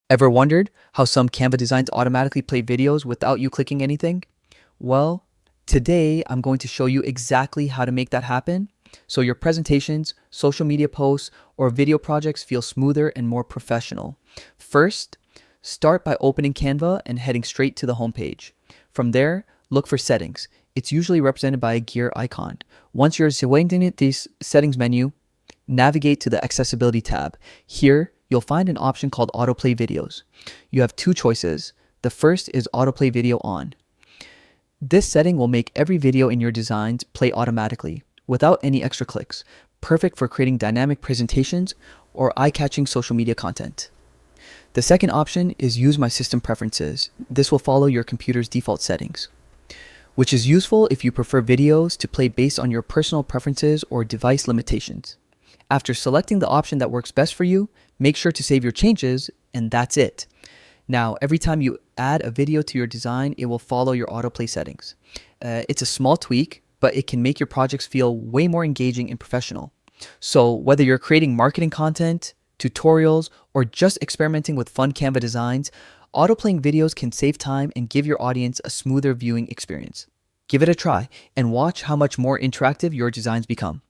Ever wondered how some Canva designs automatically play videos without you clicking anything? Well, today I'm going to show you exactly how to make that happen so your presentations, social media posts, or video projects feel smoother and more professional. First, start by opening Canva and heading straight to the homepage. From there, look for settings. It's usually represented by a gear icon. Once you're selecting this settings menu, navigate to the accessibility tab. Here, you'll find an option called Autoplay videos. You have two choices. The first is Autoplay video on. This setting will make every video in your designs play automatically without any extra clicks, perfect for creating dynamic presentations or eye-catching social media content. The second option is Use My System Preferences. This will follow your computer's default settings, which is useful if you prefer videos to play based on your personal preferences or device limitations. After selecting the option that works best for you, make sure to save your changes, and that's it. Now, every time you add a video to your design, it will follow your autoplay settings. It's a small tweak, but it can make your projects feel way more engaging and professional. So whether you're creating marketing content, tutorials, or just experimenting with fun Canva designs, autoplaying videos can save time and give your audience a smoother viewing experience. Give it a try and watch how much more interactive your designs become.